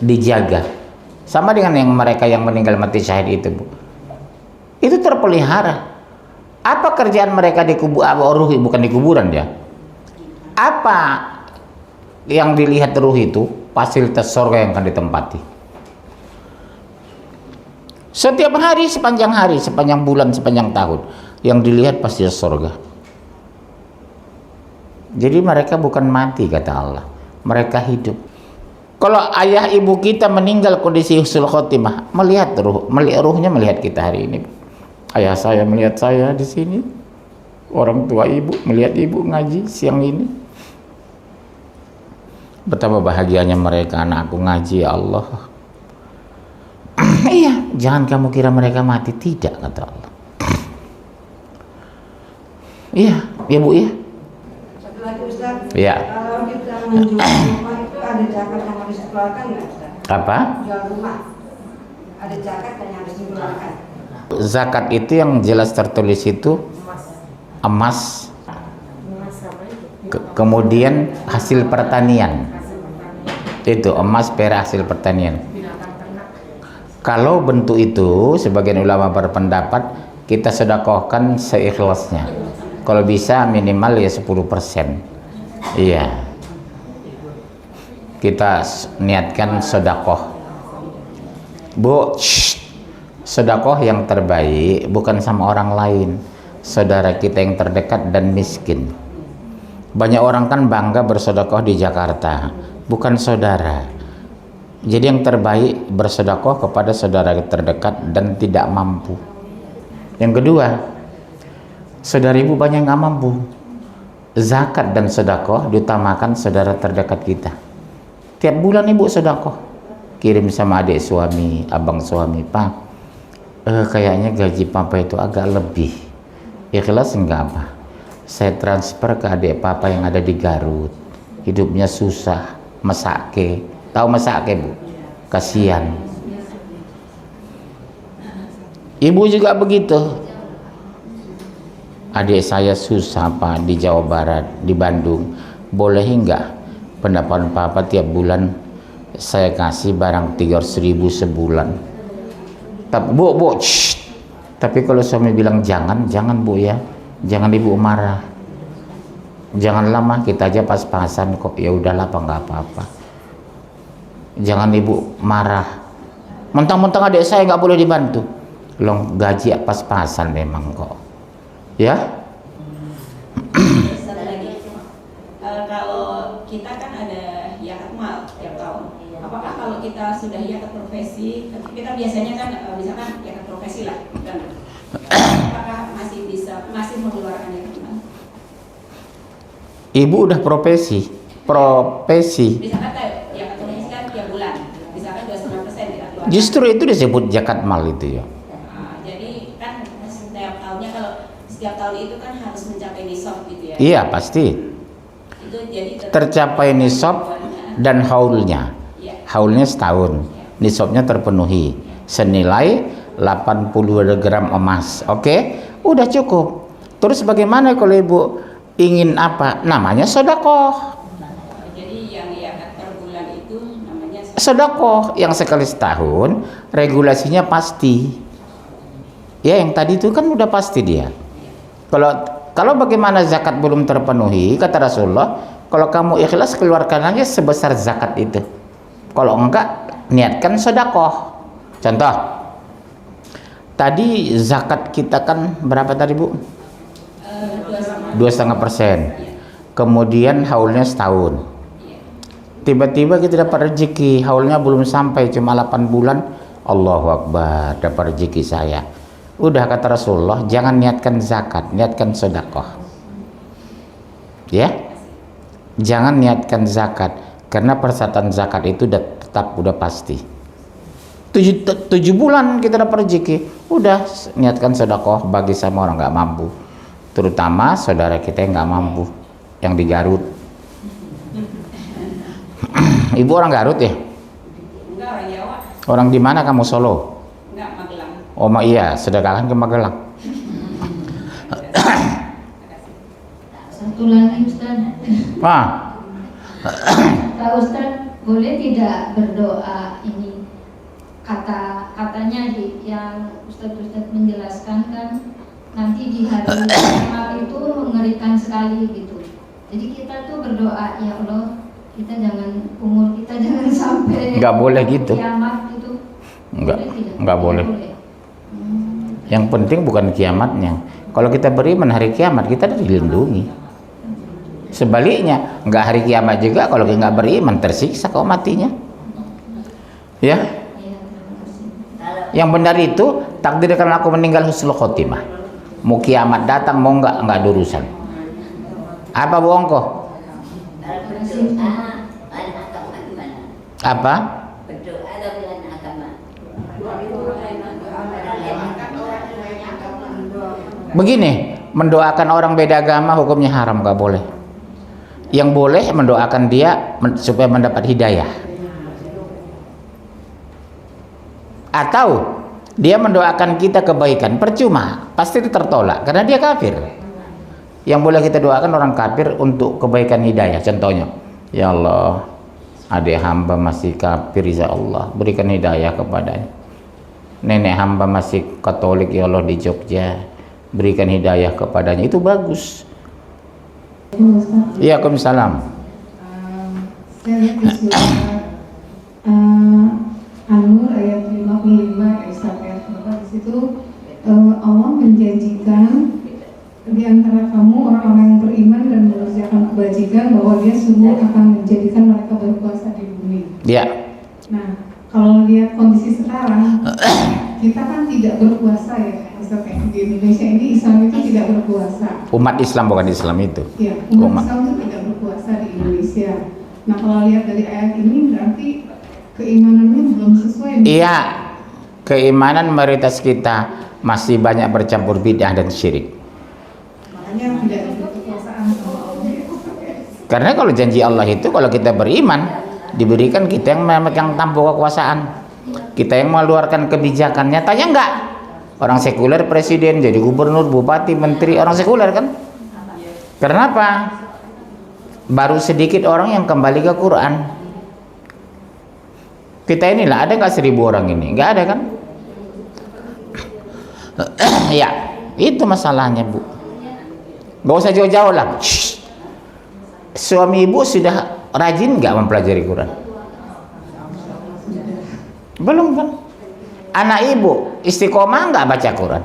A: dijaga. Sama dengan yang mereka yang meninggal mati syahid itu, Bu. Itu terpelihara. Apa kerjaan mereka di kubur? Ruh bukan di kuburan ya. Apa yang dilihat ruh itu? Fasilitas surga yang akan ditempati. Setiap hari, sepanjang bulan, sepanjang tahun, yang dilihat pasti surga. Jadi mereka bukan mati kata Allah, mereka hidup. Kalau ayah ibu kita meninggal kondisi husnul khotimah, melihat ruhnya melihat kita hari ini. Ayah saya melihat saya di sini, orang tua ibu melihat ibu ngaji siang ini. Betapa bahagianya mereka, anakku ngaji ya Allah. Iya, jangan kamu kira mereka mati, tidak kata Allah. Iya, ya Bu ya.
C: Satu lagi Ustaz,
A: Iya.
C: kalau kita menjual rumah itu ada zakat yang harus dikeluarkan nggak Ustaz?
A: Apa?
C: Jual rumah, ada zakat yang harus dikeluarkan.
A: Zakat itu yang jelas tertulis itu emas, kemudian hasil pertanian. Itu emas, perak, hasil pertanian. Kalau bentuk itu, sebagian ulama berpendapat kita sedekahkan seikhlasnya. Kalau bisa minimal ya 10%. Iya. Kita niatkan sedekah. Bu, sedekah yang terbaik bukan sama orang lain, saudara kita yang terdekat dan miskin. Banyak orang kan bangga bersedekah di Jakarta, bukan saudara. Jadi yang terbaik bersedekah kepada saudara terdekat dan tidak mampu. Yang kedua, saudara ibu banyak nggak mampu. Zakat dan sedekah diutamakan saudara terdekat kita. Tiap bulan ibu sedekah, kirim sama adik suami, abang suami, Pak. Kayaknya gaji papa itu agak lebih. Ikhlas enggak apa? Saya transfer ke adik papa yang ada di Garut. Hidupnya susah, mesake. Tahu mesake, Bu? Kasihan. Ibu juga begitu. Adik saya susah, Pak, di Jawa Barat, di Bandung. Boleh enggak pendapatan papa tiap bulan saya kasih barang 300.000 sebulan? Tapi Bu, tapi kalau suami bilang jangan Bu ya, jangan ibu marah, jangan lama, kita aja pas-pasan kok, ya udahlah apa nggak apa-apa, jangan ibu marah, mentang-mentang adik saya nggak boleh dibantu, long gaji pas-pasan memang kok, ya.
D: Kalau kita kan ada yakmal tiap tahun. Apakah kalau kita sudah yakat profesi, kita biasanya kan misalkan yakat profesi lah, dan apakah masih mengeluarkan yakmal?
A: Ibu udah profesi.
D: Misalkan yakat profesi kan tiap bulan, misalkan 29% kita keluarkan.
A: Justru itu disebut zakat mal itu ya.
D: Jadi kan setiap tahunnya, kalau setiap tahun itu kan harus mencapai nisab gitu ya.
A: Iya pasti.
D: Itu jadi
A: Tercapai nisab dan haulnya. Haulnya setahun, nisabnya terpenuhi senilai 80 gram emas. Oke, udah cukup. Terus bagaimana kalau ibu ingin apa? Namanya sedekah.
D: Jadi yang zakat per bulan itu namanya
A: Sedekah yang sekali setahun, regulasinya pasti. Ya, yang tadi itu kan udah pasti dia. Kalau bagaimana zakat belum terpenuhi, kata Rasulullah, kalau kamu ikhlas keluarkan aja sebesar zakat itu. Kalau enggak, niatkan sedekah. Contoh, tadi zakat kita kan berapa tadi Bu? 2,5%. Kemudian haulnya setahun. Tiba-tiba kita dapat rezeki, haulnya belum sampai, cuma 8 bulan. Allahu Akbar, dapat rezeki saya. Udah kata Rasulullah, jangan niatkan zakat, niatkan sedekah. Ya, jangan niatkan zakat, karena persyaratan zakat itu tetap udah pasti. 7 bulan kita dapat rezeki, udah niatkan sedekah bagi sama orang nggak mampu, terutama saudara kita yang nggak mampu, yang di Garut. Ibu orang Garut ya?
D: enggak orang Jawa,
A: Orang di mana kamu? Solo?
D: enggak Magelang.
A: Oh iya, sedekahkan ke Magelang.
E: Satu lagi Ustaz.
A: Wah,
E: Pak Ustaz, boleh tidak berdoa ini katanya yang Ustaz menjelaskan kan nanti di hari kiamat itu mengerikan sekali gitu. Jadi kita tuh berdoa, ya Allah, kita umur kita jangan sampai
A: nggak boleh gitu.
E: kiamat gitu.
A: Nggak boleh. Yang penting bukan kiamatnya. Kalau kita beriman hari kiamat, kita dilindungi. Sebaliknya, nggak hari kiamat juga, kalau kita nggak beriman tersiksa kau matinya. Ya. Yang benar itu takdirkan aku meninggal husnul khotimah. Mau kiamat datang mau nggak ada urusan. Apa Bu Ongko? Apa? Begini, mendoakan orang beda agama hukumnya haram, nggak boleh. Yang boleh mendoakan dia supaya mendapat hidayah. Atau dia mendoakan kita kebaikan, percuma, pasti itu tertolak karena dia kafir. Yang boleh kita doakan orang kafir untuk kebaikan hidayah. Contohnya, ya Allah, adik hamba masih kafir, ya Allah, berikan hidayah kepadanya. Nenek hamba masih Katolik, ya Allah, di Jogja, berikan hidayah kepadanya. Itu bagus. Iya, Waalaikumsalam.
F: Saya lihat di surat An-Nur ayat 55 ya Ustaz ya. Di situ Allah menjanjikan di antara kamu orang-orang yang beriman dan mengerjakan kebajikan bahwa dia sungguh akan menjadikan mereka berkuasa di bumi.
A: Iya.
F: Nah, kalau lihat kondisi sekarang, kita kan tidak berpuasa ya Ustaz ya. Di Indonesia ini Islam itu tidak berpuasa.
A: Umat Islam, bukan Islam itu.
F: Iya, umat Islam itu tidak berpuasa di Indonesia. Nah, kalau lihat dari ayat ini berarti keimanannya belum sesuai.
A: Iya, keimanan mayoritas kita masih banyak bercampur bid'ah dan syirik.
F: Makanya tidak ada kekuasaan sama Allah.
A: Karena kalau janji Allah itu, kalau kita beriman, diberikan kita yang memegang tampuk kekuasaan, kita yang mengeluarkan kebijakan. Nyatanya enggak. Orang sekuler presiden, jadi gubernur, bupati, menteri, orang sekuler kan? Karena apa? Baru sedikit orang yang kembali ke Quran. Kita inilah, ada nggak 1000 orang ini? Nggak ada kan? Ya, itu masalahnya Bu. Nggak usah jauh-jauh lah. Shh. Suami ibu sudah rajin nggak mempelajari Quran? Belum kan? Anak ibu istiqomah nggak baca Quran?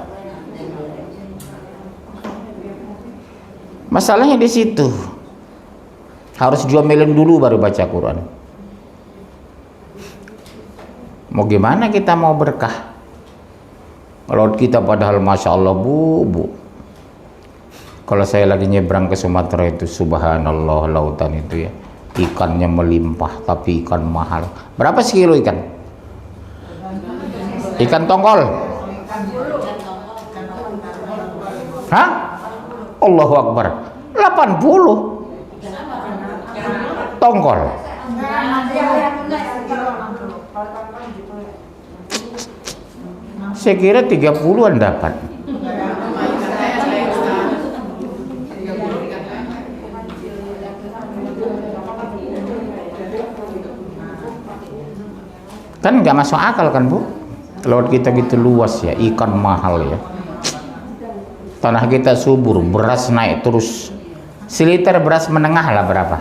A: Masalahnya di situ. Harus diomelin dulu baru baca Quran. Mau gimana kita mau berkah? Kalau kita padahal Masya Allah Bu. Kalau saya lagi nyebrang ke Sumatera itu, subhanallah, lautan itu ya, ikannya melimpah, tapi ikan mahal. Berapa sekilo ikan? Ikan tongkol? Hah? Allahu Akbar. 80 tongkol. Saya kira 30-an dapat. Kan nggak masuk akal kan Bu? Laut kita gitu luas ya, ikan mahal ya. Tanah kita subur, beras naik terus. Seliter beras menengah lah berapa?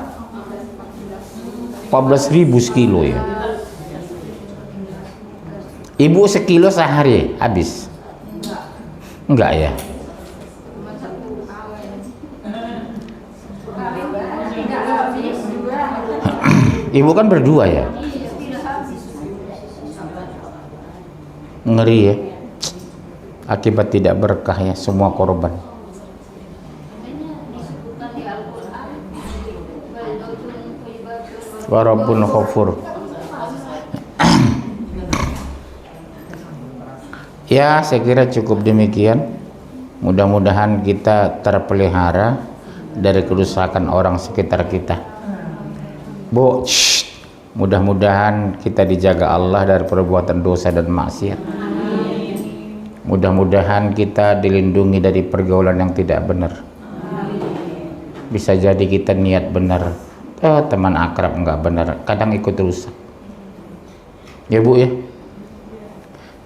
A: 14.000 sekilo ya. Ibu sekilo sehari habis? Enggak ya? Ibu kan berdua ya? Ngeri ya. Akibat tidak berkah ya semua korban. Warabbun khafur. Ya, saya kira cukup demikian. Mudah-mudahan kita terpelihara dari kerusakan orang sekitar kita. Bu, mudah-mudahan kita dijaga Allah dari perbuatan dosa dan maksiat. Mudah-mudahan kita dilindungi dari pergaulan yang tidak benar. Bisa jadi kita niat benar, teman akrab enggak benar, kadang ikut rusak. Ya Bu ya.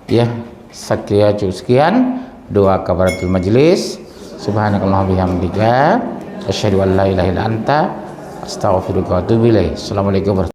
A: Ya, sekian doa kafaratul majlis. Subhanakallahumma bihamdika asyhadu an la ilaha illa anta astaghfiruka wa atubu ilaik. Assalamualaikum warahmatullahi wabarakatuh.